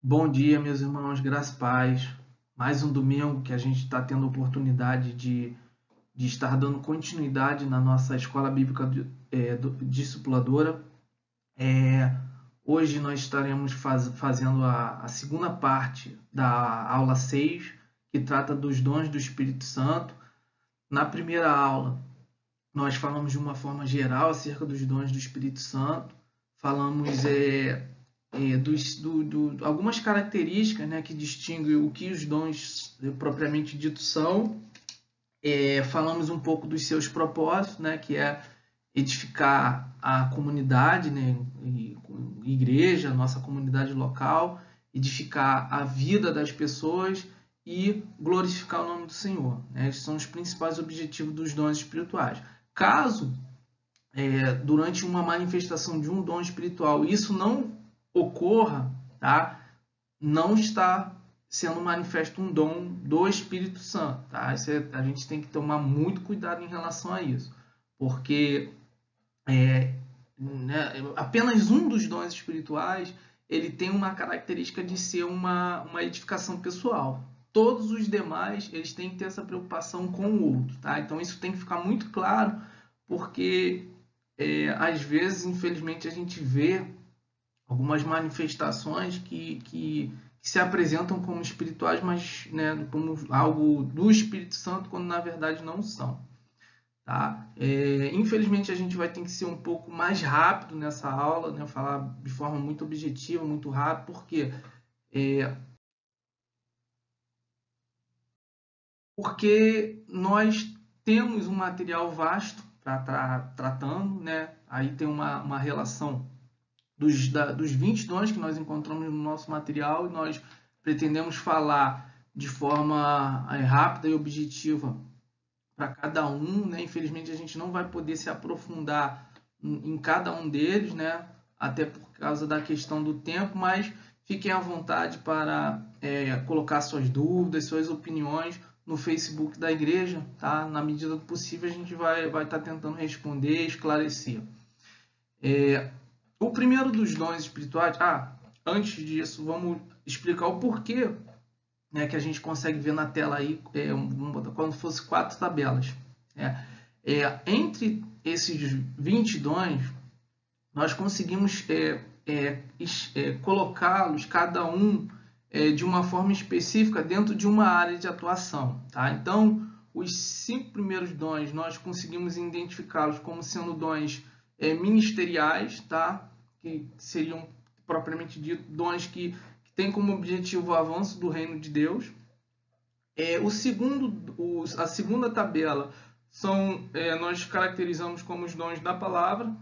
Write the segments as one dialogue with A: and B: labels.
A: Bom dia, meus irmãos, graças e paz. Mais um domingo que a gente está tendo a oportunidade de estar dando continuidade na nossa escola bíblica discipuladora. É, Hoje nós estaremos fazendo a segunda parte da aula 6, que trata dos dons do Espírito Santo. Na primeira aula, nós falamos de uma forma geral acerca dos dons do Espírito Santo. Falamos algumas características, né, que distinguem o que os dons propriamente ditos são. Falamos um pouco dos seus propósitos, né, que é edificar a comunidade, né, igreja, nossa comunidade local, edificar a vida das pessoas e glorificar o nome do Senhor. Né? Esses são os principais objetivos dos dons espirituais. Caso durante uma manifestação de um dom espiritual isso não ocorra, tá? Não está sendo manifesto um dom do Espírito Santo. Tá? A gente tem que tomar muito cuidado em relação a isso, porque né, apenas um dos dons espirituais ele tem uma característica de ser uma edificação pessoal. Todos os demais eles têm que ter essa preocupação com o outro. Tá? Então isso tem que ficar muito claro, porque às vezes, infelizmente, a gente vê algumas manifestações que se apresentam como espirituais, mas né, como algo do Espírito Santo, quando na verdade não são. Tá? Infelizmente, a gente vai ter que ser um pouco mais rápido nessa aula, né, falar de forma muito objetiva, muito rápido, porque nós temos um material vasto para estar tratando, né? Aí tem uma relação dos 20 dons que nós encontramos no nosso material e nós pretendemos falar de forma rápida e objetiva para cada um, né? Infelizmente a gente não vai poder se aprofundar em cada um deles, né? Até por causa da questão do tempo, mas fiquem à vontade para colocar suas dúvidas, suas opiniões no Facebook da igreja, tá? Na medida do possível a gente vai estar tentando responder, esclarecer. O primeiro dos dons espirituais, antes disso, vamos explicar o porquê, né, que a gente consegue ver na tela aí, quando fosse 4 tabelas. Entre esses 20 dons, nós conseguimos colocá-los, cada um, de uma forma específica dentro de uma área de atuação. Tá? Então, os 5 primeiros dons, nós conseguimos identificá-los como sendo dons ministeriais, tá? Que seriam, propriamente dito, dons que têm como objetivo o avanço do reino de Deus. A segunda tabela nós caracterizamos como os dons da palavra,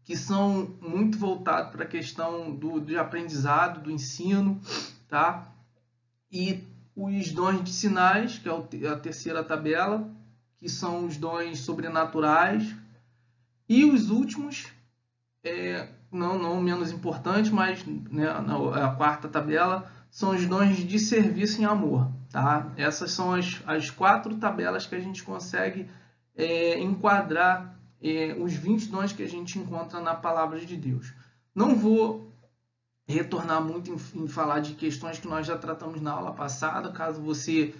A: que são muito voltados para a questão de aprendizado, do ensino, tá? E os dons de sinais, que é a terceira tabela, que são os dons sobrenaturais. E os últimos, não menos importantes, mas né, a quarta tabela, são os dons de serviço em amor. Tá? Essas são as 4 tabelas que a gente consegue enquadrar os 20 dons que a gente encontra na palavra de Deus. Não vou retornar muito em falar de questões que nós já tratamos na aula passada, caso você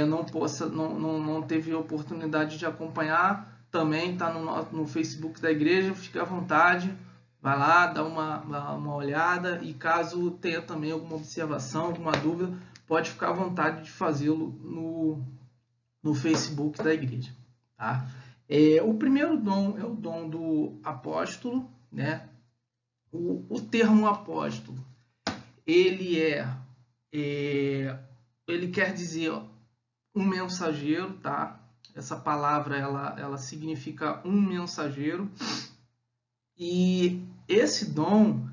A: não teve a oportunidade de acompanhar, também está no Facebook da igreja, fique à vontade, vai lá, dá uma olhada, e caso tenha também alguma observação, alguma dúvida, pode ficar à vontade de fazê-lo no Facebook da igreja. Tá? O primeiro dom é o dom do apóstolo, né? O termo apóstolo, ele quer dizer um mensageiro, tá? Essa palavra ela significa um mensageiro. E esse dom,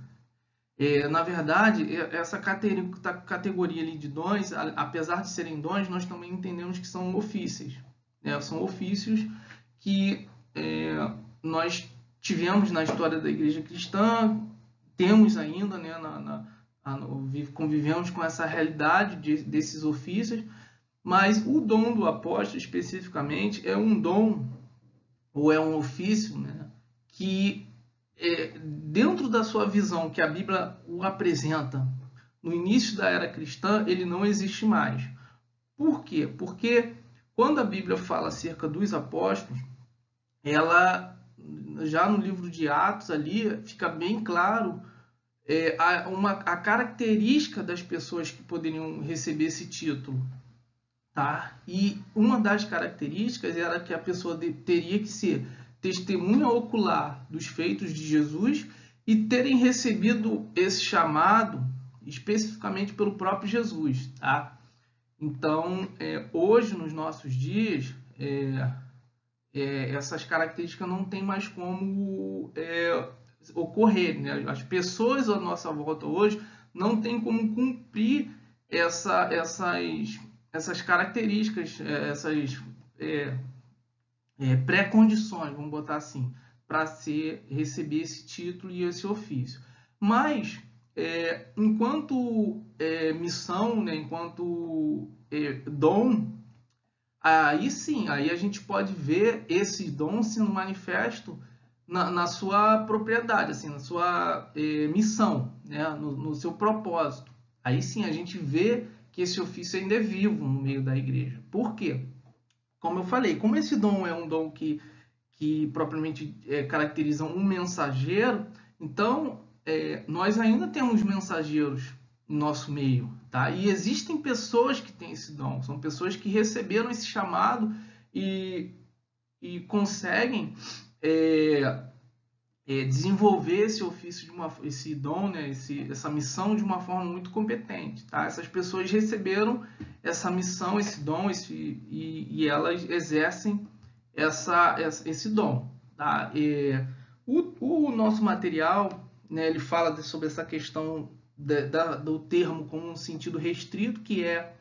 A: na verdade, essa categoria ali de dons, apesar de serem dons, nós também entendemos que são ofícios. Né? São ofícios que nós tivemos na história da igreja cristã, temos ainda, né, convivemos com essa realidade desses ofícios, mas o dom do apóstolo especificamente é um dom, ou é um ofício, né, que dentro da sua visão que a Bíblia o apresenta no início da era cristã, ele não existe mais. Por quê? Porque quando a Bíblia fala acerca dos apóstolos, ela, já no livro de Atos ali, fica bem claro a característica das pessoas que poderiam receber esse título. Tá? E uma das características era que a pessoa teria que ser testemunha ocular dos feitos de Jesus e terem recebido esse chamado especificamente pelo próprio Jesus. Tá? Então, hoje, nos nossos dias, essas características não tem mais como ocorrer. Né? As pessoas à nossa volta hoje não têm como cumprir essas características, essas pré-condições, vamos botar assim, para receber esse título e esse ofício. Mas, enquanto missão, né, enquanto dom, aí sim, aí a gente pode ver esse dom sendo manifesto na sua propriedade, assim, na sua missão, né, no seu propósito. Aí sim a gente vê que esse ofício ainda é vivo no meio da igreja. Por quê? Como eu falei, como esse dom é um dom que propriamente caracteriza um mensageiro, então nós ainda temos mensageiros no nosso meio, tá? E existem pessoas que têm esse dom, são pessoas que receberam esse chamado e conseguem desenvolver esse ofício, esse dom, né, essa missão de uma forma muito competente. Tá? Essas pessoas receberam essa missão, esse dom, e elas exercem esse dom. Tá? O nosso material, né, ele fala sobre essa questão do termo com um sentido restrito, que é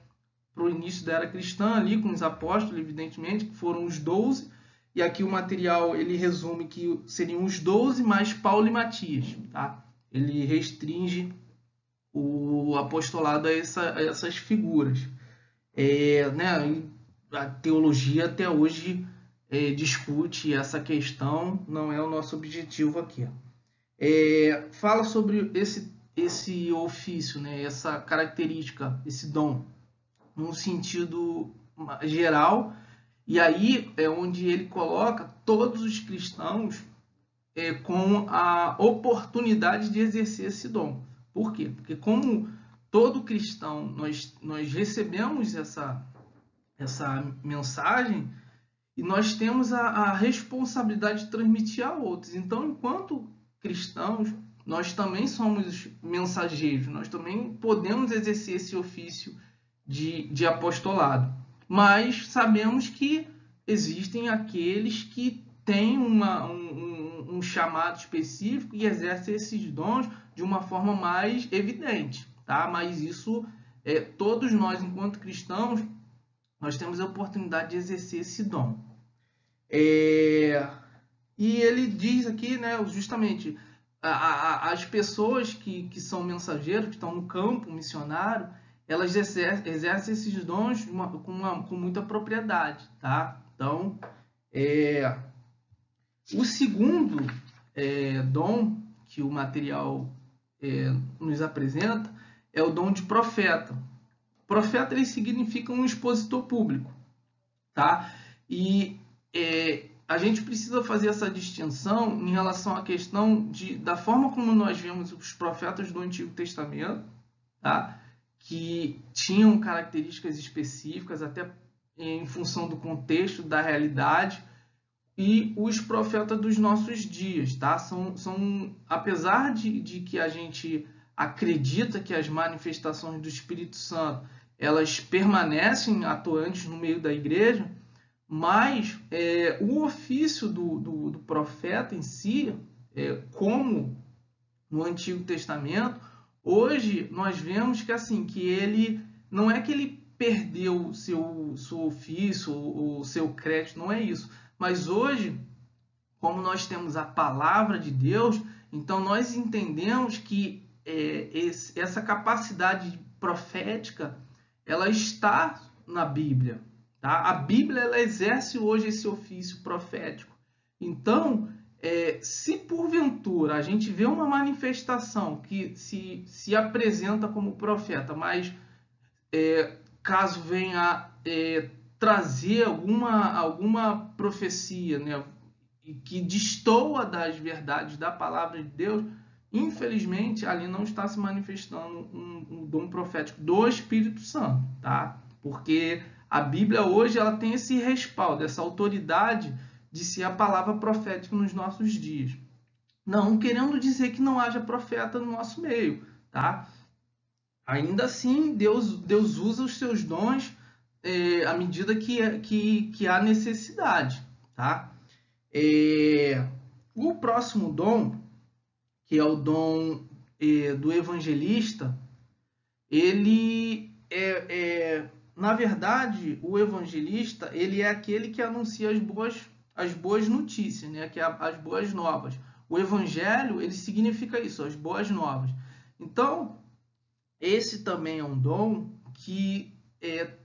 A: para o início da era cristã, ali com os apóstolos, evidentemente, que foram os 12, e aqui o material ele resume que seriam os 12 mais Paulo e Matias. Tá? Ele restringe o apostolado a essas figuras. Né? A teologia até hoje discute essa questão, não é o nosso objetivo aqui. Fala sobre esse ofício, né? Essa característica, esse dom, num sentido geral. E aí é onde ele coloca todos os cristãos com a oportunidade de exercer esse dom. Por quê? Porque como todo cristão, nós recebemos essa mensagem e nós temos a responsabilidade de transmitir a outros. Então, enquanto cristãos, nós também somos mensageiros, nós também podemos exercer esse ofício de apostolado. Mas sabemos que existem aqueles que têm um chamado específico e exercem esses dons de uma forma mais evidente. Tá? Mas isso, todos nós, enquanto cristãos, nós temos a oportunidade de exercer esse dom. E ele diz aqui, né, justamente, as pessoas que são mensageiros, que estão no campo missionário, elas exercem esses dons com muita propriedade, tá? Então, o segundo dom que o material nos apresenta é o dom de profeta. Profeta, ele significa um expositor público, tá? E a gente precisa fazer essa distinção em relação à questão da forma como nós vemos os profetas do Antigo Testamento, tá? Que tinham características específicas, até em função do contexto, da realidade, e os profetas dos nossos dias. Tá? Apesar de que a gente acredita que as manifestações do Espírito Santo elas permanecem atuantes no meio da igreja, mas o ofício do profeta em si, como no Antigo Testamento, hoje nós vemos que assim, que ele não é que ele perdeu o seu ofício, o seu crédito, não é isso. Mas hoje, como nós temos a palavra de Deus, então nós entendemos que essa capacidade profética, ela está na Bíblia. Tá? A Bíblia ela exerce hoje esse ofício profético. Então, se porventura a gente vê uma manifestação que se apresenta como profeta, mas caso venha trazer alguma profecia, né, que destoa das verdades da palavra de Deus, infelizmente ali não está se manifestando um dom profético do Espírito Santo, tá? Porque a Bíblia hoje ela tem esse respaldo, essa autoridade de ser a palavra profética nos nossos dias. Não querendo dizer que não haja profeta no nosso meio, tá? Ainda assim, Deus usa os seus dons à medida que há necessidade, tá? O próximo dom, que é o dom do evangelista, ele na verdade, o evangelista ele é aquele que anuncia as boas notícias, né? Que é as boas novas. O evangelho ele significa isso, as boas novas. Então, esse também é um dom que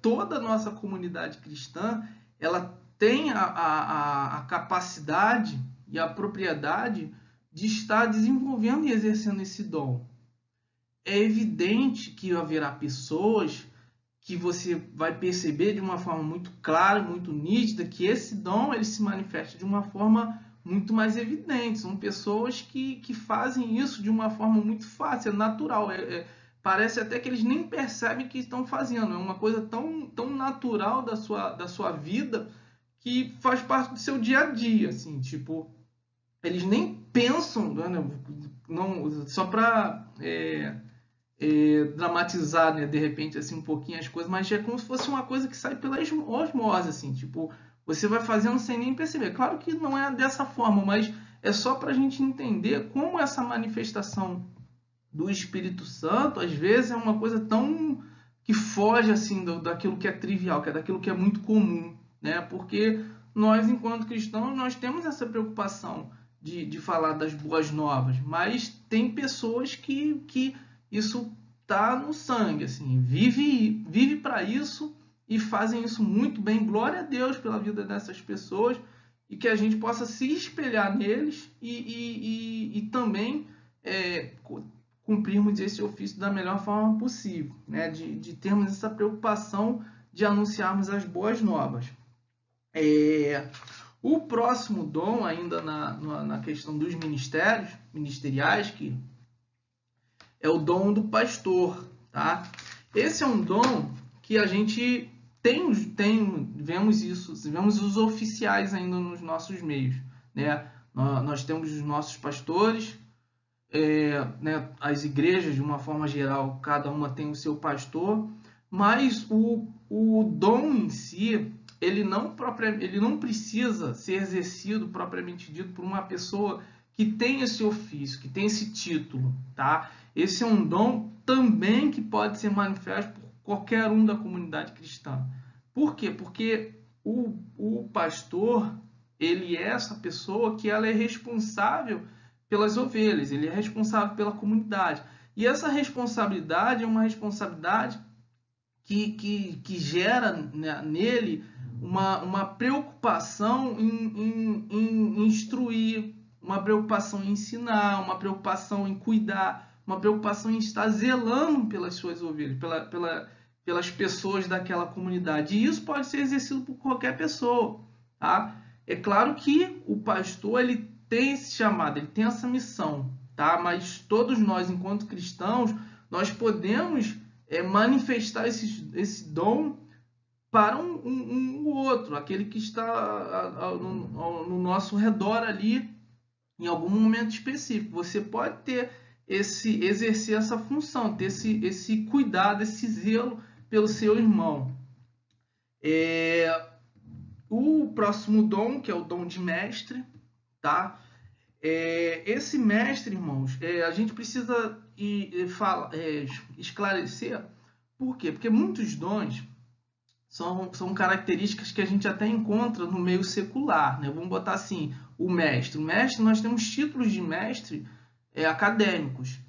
A: toda a nossa comunidade cristã ela tem a capacidade e a propriedade de estar desenvolvendo e exercendo esse dom. É evidente que haverá pessoas que você vai perceber de uma forma muito clara, muito nítida, que esse dom ele se manifesta de uma forma muito mais evidente. São pessoas que fazem isso de uma forma muito fácil, é natural. Parece até que eles nem percebem que estão fazendo. É uma coisa tão natural da sua vida que faz parte do seu dia a dia. Assim, tipo, eles nem pensam, né? Não, só para dramatizar, né, de repente assim um pouquinho as coisas, mas é como se fosse uma coisa que sai pela osmose, assim, tipo, você vai fazendo sem nem perceber. Claro que não é dessa forma, mas é só para a gente entender como essa manifestação do Espírito Santo, às vezes, é uma coisa tão que foge assim daquilo que é trivial, que é daquilo que é muito comum, né? Porque nós, enquanto cristãos, nós temos essa preocupação de falar das boas novas, mas tem pessoas que isso tá no sangue, assim, vive para isso e fazem isso muito bem. Glória a Deus pela vida dessas pessoas e que a gente possa se espelhar neles e também cumprirmos esse ofício da melhor forma possível, né? De termos essa preocupação de anunciarmos as boas novas. O próximo dom, ainda na questão dos ministeriais, que é o dom do pastor, tá? Esse é um dom que a gente vemos os oficiais ainda nos nossos meios, né? Nós temos os nossos pastores, né? As igrejas, de uma forma geral, cada uma tem o seu pastor, mas o dom em si, ele não precisa ser exercido propriamente dito por uma pessoa que tem esse ofício, que tem esse título, tá? Esse é um dom também que pode ser manifesto por qualquer um da comunidade cristã. Por quê? Porque o pastor, ele é essa pessoa que ela é responsável pelas ovelhas, ele é responsável pela comunidade. E essa responsabilidade é uma responsabilidade que gera nele uma preocupação em instruir, uma preocupação em ensinar, uma preocupação em cuidar, uma preocupação em estar zelando pelas suas ovelhas, pelas pessoas daquela comunidade. E isso pode ser exercido por qualquer pessoa, tá? É claro que o pastor ele tem esse chamado, ele tem essa missão, tá? Mas todos nós, enquanto cristãos, nós podemos manifestar esse dom para um outro, aquele que está no nosso redor ali, em algum momento específico. Você pode exercer essa função, ter esse cuidado, esse zelo pelo seu irmão. O próximo dom, que é o dom de mestre, tá? Esse mestre, irmãos, a gente precisa esclarecer por quê? Porque muitos dons são características que a gente até encontra no meio secular, né? Vamos botar assim, o mestre. O mestre, nós temos títulos de mestre acadêmicos.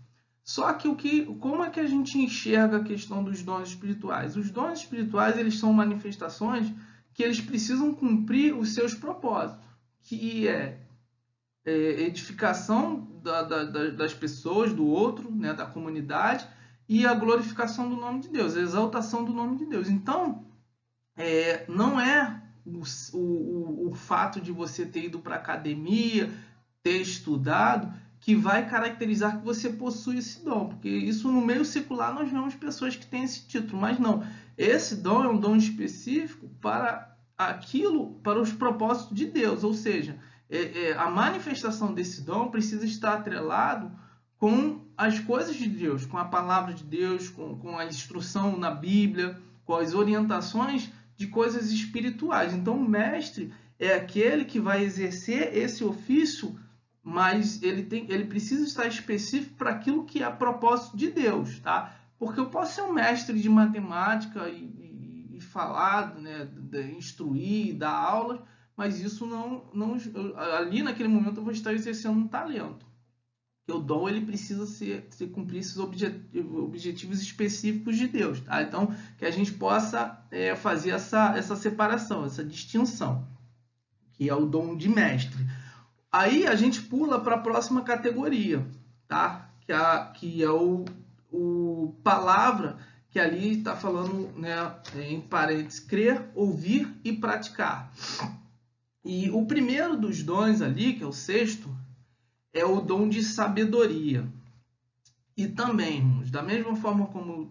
A: Só que como é que a gente enxerga a questão dos dons espirituais? Os dons espirituais, eles são manifestações que eles precisam cumprir os seus propósitos, que é edificação das pessoas, do outro, né, da comunidade, e a glorificação do nome de Deus, a exaltação do nome de Deus. Então, não é o fato de você ter ido para a academia, ter estudado, que vai caracterizar que você possui esse dom, porque isso no meio secular nós vemos pessoas que têm esse título, mas não. Esse dom é um dom específico para aquilo, para os propósitos de Deus, ou seja, a manifestação desse dom precisa estar atrelado com as coisas de Deus, com a palavra de Deus, com a instrução na Bíblia, com as orientações de coisas espirituais. Então, o mestre é aquele que vai exercer esse ofício, mas ele precisa estar específico para aquilo que é a propósito de Deus, tá? Porque eu posso ser um mestre de matemática e falar, né, instruir, dar aulas, mas isso não ali naquele momento eu vou estar exercendo um talento. O dom ele precisa cumprir esses objetivos específicos de Deus, tá? Então, que a gente possa fazer essa separação, essa distinção, que é o dom de mestre. Aí a gente pula para a próxima categoria, tá? Que é o palavra, que ali está falando, né, em parênteses, crer, ouvir e praticar. E o primeiro dos dons ali, que é o sexto, é o dom de sabedoria. E também, irmãos, da mesma forma como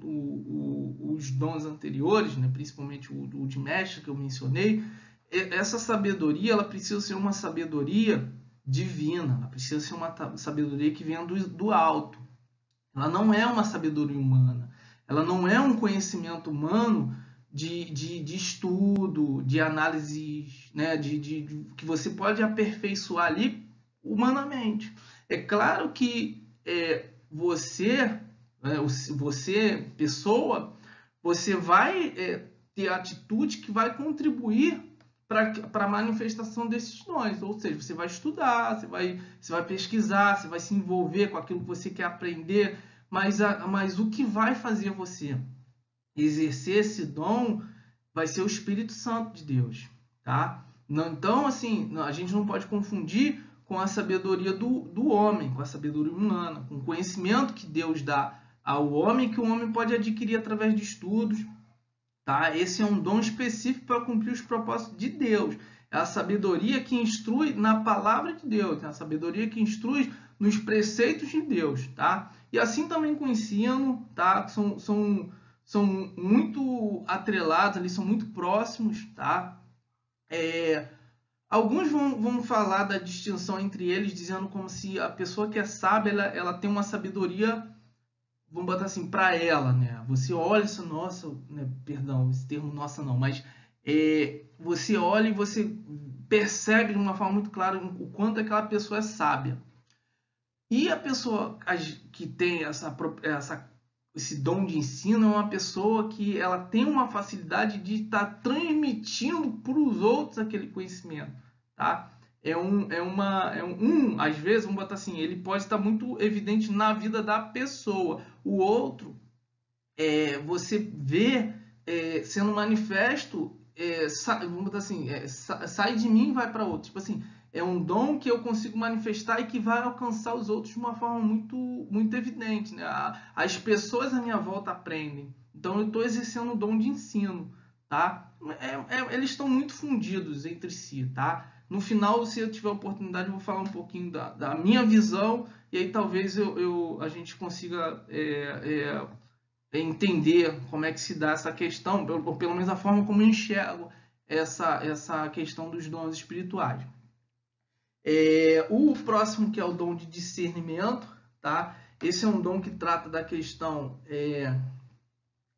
A: os dons anteriores, né, principalmente o de mestre que eu mencionei, essa sabedoria ela precisa ser uma sabedoria divina, ela precisa ser uma sabedoria que venha do alto. Ela não é uma sabedoria humana, ela não é um conhecimento humano de estudo, de análise, né, que você pode aperfeiçoar ali humanamente. É claro que você, pessoa, você vai ter atitude que vai contribuir para a manifestação desses dons. Ou seja, você vai estudar, você vai pesquisar, você vai se envolver com aquilo que você quer aprender, mas o que vai fazer você exercer esse dom vai ser o Espírito Santo de Deus, tá? Então, assim, a gente não pode confundir com a sabedoria do homem, com a sabedoria humana, com o conhecimento que Deus dá ao homem, que o homem pode adquirir através de estudos, tá? Esse é um dom específico para cumprir os propósitos de Deus. É a sabedoria que instrui na palavra de Deus, é a sabedoria que instrui nos preceitos de Deus, tá? E assim também com o ensino, tá? São muito atrelados, ali, são muito próximos, tá? Alguns vão falar da distinção entre eles, dizendo como se a pessoa que é sábia, ela tem uma sabedoria, vamos botar assim, para ela, né? Você olha isso, nossa, né? Perdão, esse termo nossa não, mas você olha e você percebe de uma forma muito clara o quanto aquela pessoa é sábia. E a pessoa que tem esse dom de ensino é uma pessoa que ela tem uma facilidade de estar transmitindo para os outros aquele conhecimento, tá? Às vezes, vamos botar assim, ele pode estar muito evidente na vida da pessoa. O outro, você vê sendo manifesto, vamos botar assim, sai de mim e vai para outro. Tipo assim, é um dom que eu consigo manifestar e que vai alcançar os outros de uma forma muito, muito evidente, né? As pessoas à minha volta aprendem. Então, eu estou exercendo o dom de ensino, tá? Eles estão muito fundidos entre si, tá? No final, se eu tiver oportunidade, eu vou falar um pouquinho da minha visão e aí talvez a gente consiga entender como é que se dá essa questão, ou pelo menos a forma como eu enxergo essa questão dos dons espirituais. O próximo, que é o dom de discernimento, tá? Esse é um dom que trata da questão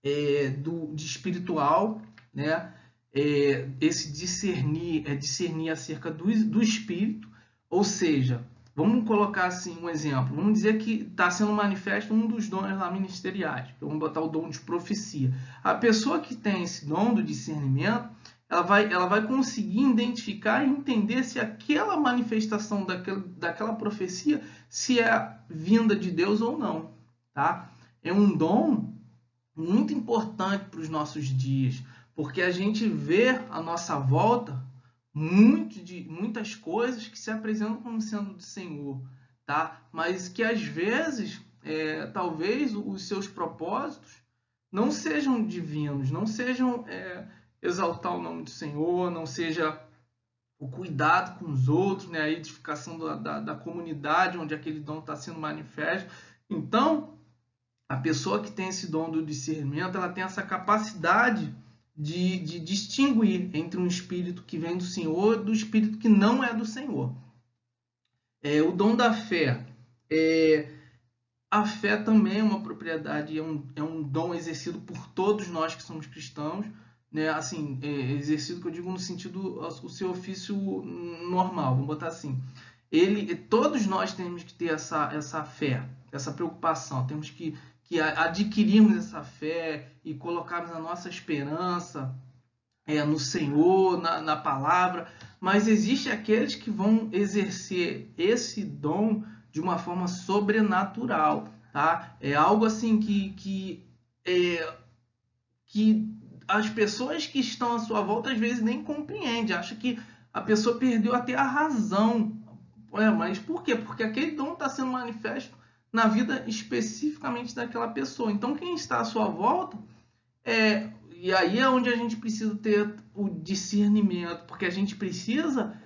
A: de espiritual, né? Esse discernir acerca do espírito, ou seja, vamos colocar assim um exemplo, vamos dizer que está sendo manifesto um dos dons lá ministeriais, vamos botar o dom de profecia. A pessoa que tem esse dom do discernimento, ela vai conseguir identificar e entender se aquela manifestação daquela profecia se é vinda de Deus ou não, tá? É um dom muito importante para os nossos dias, porque a gente vê à nossa volta muitas coisas que se apresentam como sendo do Senhor, tá? Mas que às vezes, talvez os seus propósitos não sejam divinos, não sejam exaltar o nome do Senhor, não seja o cuidado com os outros, né? A edificação da comunidade onde aquele dom está sendo manifesto. Então, a pessoa que tem esse dom do discernimento, ela tem essa capacidade de distinguir entre um espírito que vem do Senhor e do espírito que não é do Senhor. O dom da fé. A fé também é uma propriedade, é um dom exercido por todos nós que somos cristãos, né? Assim, exercido que eu digo no sentido o seu ofício normal, vamos botar assim. Todos nós temos que ter essa fé, essa preocupação, temos que adquirirmos essa fé e colocarmos a nossa esperança no Senhor, na palavra, mas existe aqueles que vão exercer esse dom de uma forma sobrenatural, tá? É algo assim que as pessoas que estão à sua volta às vezes nem compreendem, acham que a pessoa perdeu até a razão. Mas por quê? Porque aquele dom está sendo manifesto na vida especificamente daquela pessoa. Então, quem está à sua volta, e aí é onde a gente precisa ter o discernimento, porque a gente precisa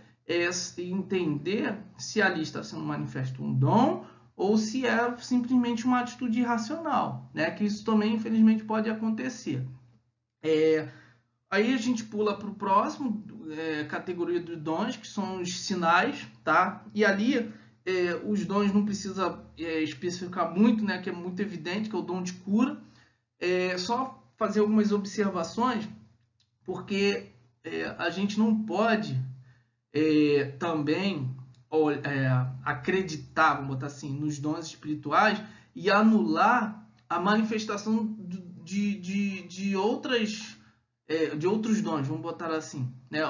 A: entender se ali está sendo manifesto um dom ou se é simplesmente uma atitude irracional, né? Que isso também, infelizmente, pode acontecer. Aí a gente pula para o próximo, categoria dos dons, que são os sinais, tá? E ali os dons não precisa especificar muito, né? Que é muito evidente, que é o dom de cura. Só fazer algumas observações, porque a gente não pode também acreditar, vamos botar assim, nos dons espirituais e anular a manifestação de outros dons, vamos botar assim, né?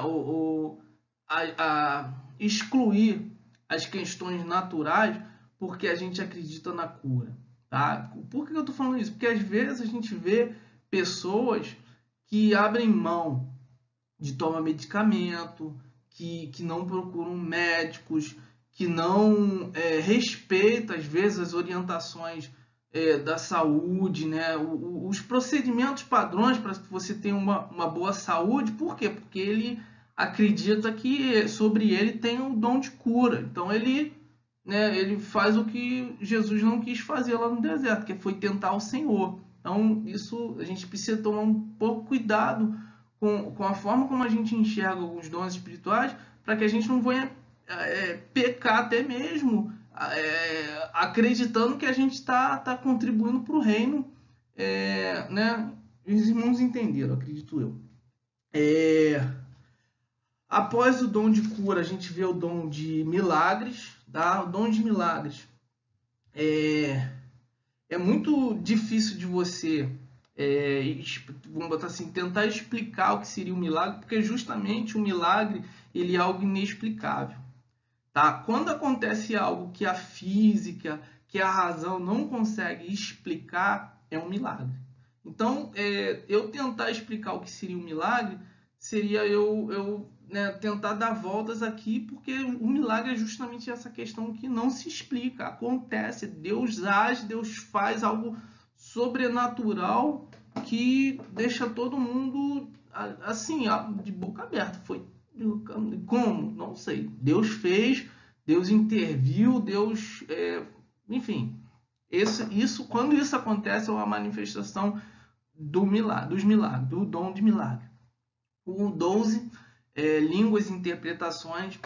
A: Excluir as questões naturais porque a gente acredita na cura, tá? Por que eu estou falando isso? Porque às vezes a gente vê pessoas que abrem mão de tomar medicamento, que não procuram médicos, que não respeitam, às vezes, as orientações da saúde, né? Os procedimentos padrões para que você tenha uma boa saúde. Por quê? Porque ele acredita que sobre ele tem o dom de cura. Então, ele faz o que Jesus não quis fazer lá no deserto, que foi tentar o Senhor. Então, isso a gente precisa tomar um pouco cuidado com a forma como a gente enxerga alguns dons espirituais, para que a gente não venha pecar até mesmo, acreditando que a gente está contribuindo para o reino, né? Os irmãos entenderam, acredito eu. Após o dom de cura, a gente vê o dom de milagres, tá? O dom de milagres é muito difícil de você, vamos botar assim, tentar explicar o que seria um milagre, porque justamente o milagre ele é algo inexplicável, tá? Quando acontece algo que a física, que a razão não consegue explicar, é um milagre. Então, eu tentar explicar o que seria um milagre seria eu tentar dar voltas aqui, porque o milagre é justamente essa questão que não se explica, acontece, Deus age, Deus faz algo sobrenatural que deixa todo mundo assim, de boca aberta. Foi como? Não sei. Deus fez, Deus interviu, Deus, enfim. Quando isso acontece, é uma manifestação dos milagres, do dom de milagre. O 12, línguas e interpretações.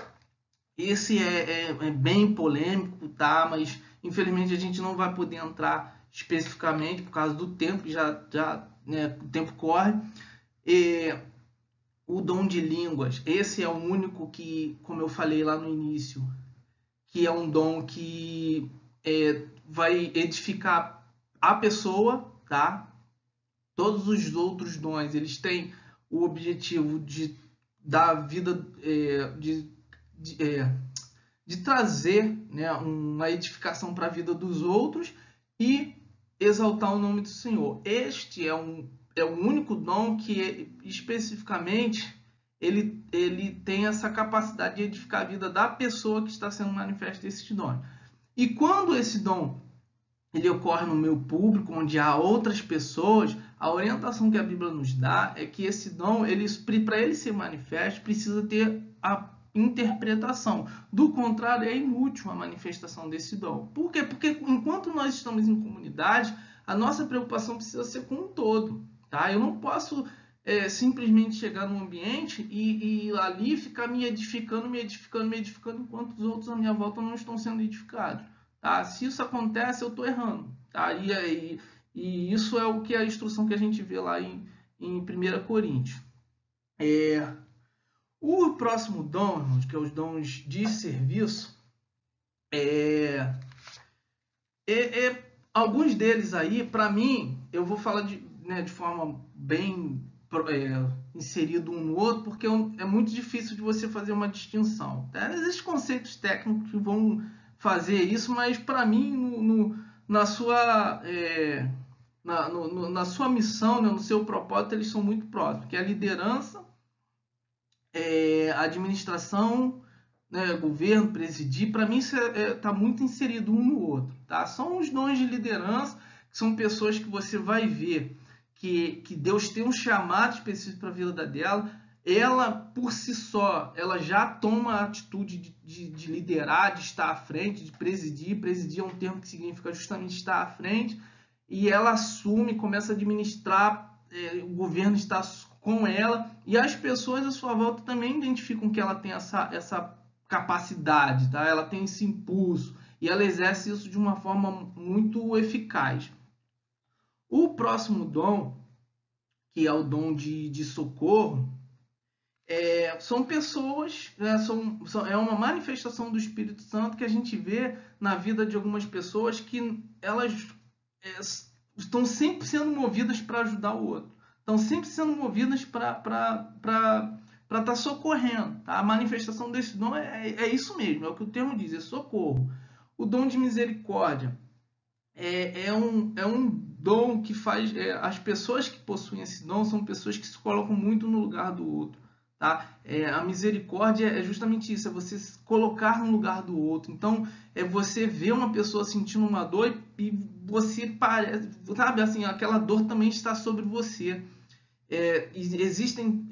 A: Esse é bem polêmico, tá? Mas infelizmente a gente não vai poder entrar especificamente por causa do tempo, o tempo corre. O dom de línguas, esse é o único que, como eu falei lá no início, que é um dom que vai edificar a pessoa, tá? Todos os outros dons, eles têm o objetivo de dar vida, de trazer, né, uma edificação para a vida dos outros e exaltar o nome do Senhor. Este é o único dom que especificamente ele tem essa capacidade de edificar a vida da pessoa que está sendo manifesta esses dons. E quando esse dom ele ocorre no meio público, onde há outras pessoas, a orientação que a Bíblia nos dá é que esse dom, para ele ser manifesto, precisa ter a interpretação. Do contrário, é inútil a manifestação desse dom. Por quê? Porque enquanto nós estamos em comunidade, a nossa preocupação precisa ser com o todo. Tá? Eu não posso simplesmente chegar num ambiente e ali ficar me edificando, enquanto os outros à minha volta não estão sendo edificados. Tá? Se isso acontece, eu estou errando. Tá? E isso é o que a instrução que a gente vê lá em 1 Coríntios. O próximo dom, irmãos, que é os dons de serviço, alguns deles aí, para mim, eu vou falar de forma bem inserido um no outro, porque é muito difícil de você fazer uma distinção. Tá? Existem conceitos técnicos que vão fazer isso, mas para mim, na sua missão, no seu propósito, eles são muito próximos, que é a liderança, a administração, governo, presidir. Para mim isso está muito inserido um no outro. Tá? São os dons de liderança, que são pessoas que você vai ver que Deus tem um chamado específico para a vida dela. Ela, por si só, ela já toma a atitude de liderar, de estar à frente, de presidir. Presidir é um termo que significa justamente estar à frente. E ela assume, começa a administrar, o governo está com ela. E as pessoas à sua volta também identificam que ela tem essa capacidade, tá? Ela tem esse impulso. E ela exerce isso de uma forma muito eficaz. O próximo dom, que é o dom de socorro, são pessoas, é uma manifestação do Espírito Santo que a gente vê na vida de algumas pessoas que elas estão sempre sendo movidas para ajudar o outro. Estão sempre sendo movidas para estar socorrendo. Tá? A manifestação desse dom é isso mesmo, é o que o termo diz, é socorro. O dom de misericórdia é um dom que faz... as pessoas que possuem esse dom são pessoas que se colocam muito no lugar do outro. Tá? A misericórdia é justamente isso, é você se colocar no lugar do outro. Então, é você ver uma pessoa sentindo uma dor e você parece, sabe, assim, aquela dor também está sobre você. Existem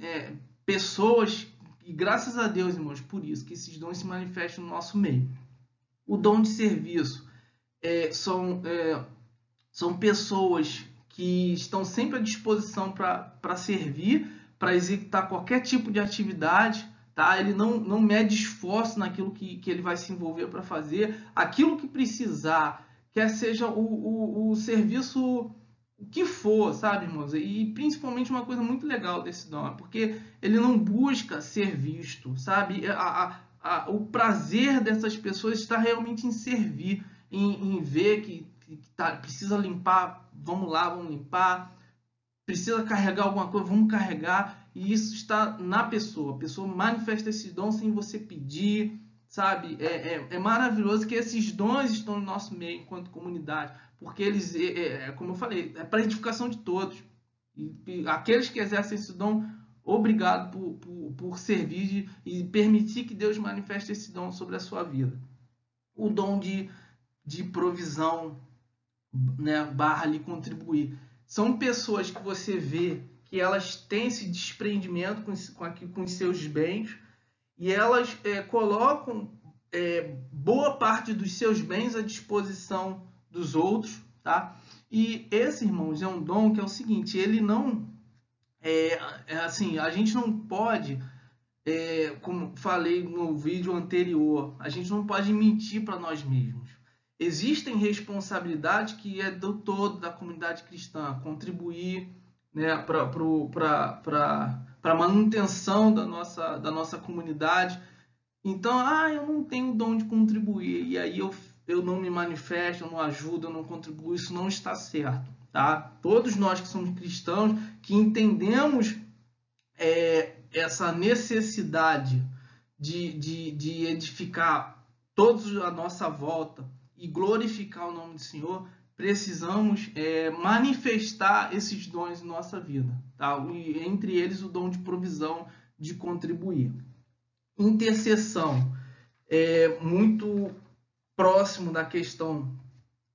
A: pessoas, e graças a Deus, irmãos, por isso, que esses dons se manifestam no nosso meio. O dom de serviço são pessoas que estão sempre à disposição para servir, para executar qualquer tipo de atividade, tá? Ele não mede esforço naquilo que ele vai se envolver para fazer, aquilo que precisar, quer seja o serviço, o que for, sabe, irmãos? E principalmente uma coisa muito legal desse dom, porque ele não busca ser visto, sabe? O prazer dessas pessoas está realmente em servir, em ver que precisa limpar, vamos lá, vamos limpar. Precisa carregar alguma coisa, vamos carregar. E isso está na pessoa. A pessoa manifesta esse dom sem você pedir, sabe? É maravilhoso que esses dons estão no nosso meio enquanto comunidade. Porque eles, como eu falei, é para a edificação de todos. E aqueles que exercem esse dom, obrigado por servir e permitir que Deus manifeste esse dom sobre a sua vida. O dom de provisão, né, / ali contribuir. São pessoas que você vê que elas têm esse desprendimento com os seus bens e elas colocam boa parte dos seus bens à disposição dos outros, tá? E esse, irmãos, é um dom que é o seguinte, ele não... assim, a gente não pode, como falei no vídeo anterior, a gente não pode mentir para nós mesmos. Existem responsabilidades que é do todo da comunidade cristã, contribuir, né, para a manutenção da nossa comunidade. Então, eu não tenho dom de contribuir, e aí eu não me manifesto, eu não ajudo, eu não contribuo, isso não está certo. Tá? Todos nós que somos cristãos, que entendemos essa necessidade de edificar todos à nossa volta, e glorificar o nome do Senhor, precisamos manifestar esses dons em nossa vida. Tá? E, entre eles, o dom de provisão, de contribuir. Intercessão é muito próximo da questão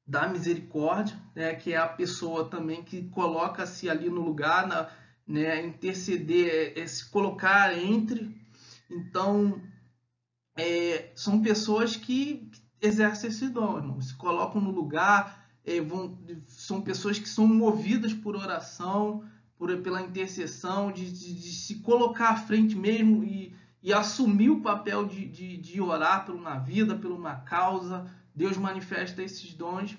A: da misericórdia, né, que é a pessoa também que coloca-se ali no lugar, né, interceder, se colocar entre. Então, são pessoas que exercem esse dom, irmão, se colocam no lugar, são pessoas que são movidas por oração, pela intercessão, de se colocar à frente mesmo e assumir o papel de orar por uma vida, por uma causa. Deus manifesta esses dons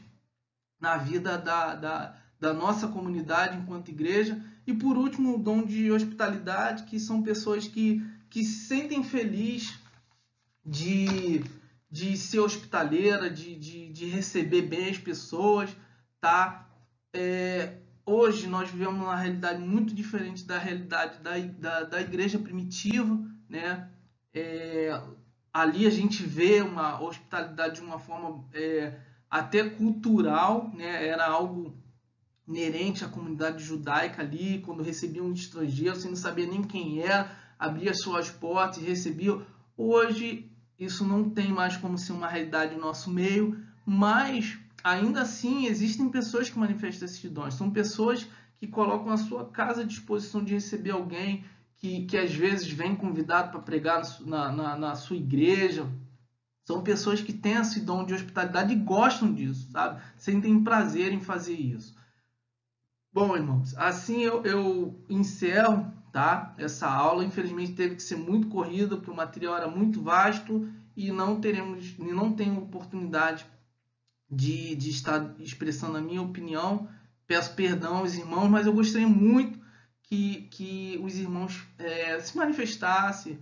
A: na vida da nossa comunidade enquanto igreja. E por último, o dom de hospitalidade, que são pessoas que se sentem felizes de ser hospitaleira, de receber bem as pessoas, tá? Hoje nós vivemos uma realidade muito diferente da realidade da igreja primitiva, né? Ali a gente vê uma hospitalidade de uma forma até cultural, né? Era algo inerente à comunidade judaica ali, quando recebia um estrangeiro, você não sabia nem quem era, abria suas portas e recebia. Hoje isso não tem mais como ser uma realidade no nosso meio, mas ainda assim existem pessoas que manifestam esses dons. São pessoas que colocam a sua casa à disposição de receber alguém que às vezes vem convidado para pregar na sua igreja. São pessoas que têm esse dom de hospitalidade e gostam disso, sabe? Sentem prazer em fazer isso. Bom, irmãos, assim eu encerro, tá? Essa aula. Infelizmente teve que ser muito corrida, porque o material era muito vasto e não tenho oportunidade de estar expressando a minha opinião. Peço perdão aos irmãos, mas eu gostaria muito que os irmãos se manifestassem,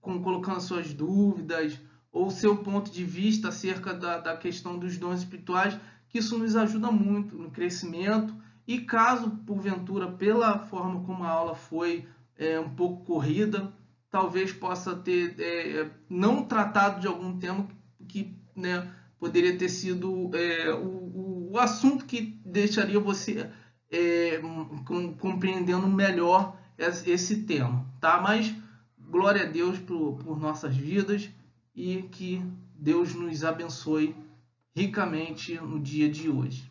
A: colocando suas dúvidas ou seu ponto de vista acerca da questão dos dons espirituais, que isso nos ajuda muito no crescimento. E caso, porventura, pela forma como a aula foi um pouco corrida, talvez possa ter não tratado de algum tema que, né, poderia ter sido o assunto que deixaria você compreendendo melhor esse tema, tá? Mas glória a Deus por nossas vidas e que Deus nos abençoe ricamente no dia de hoje.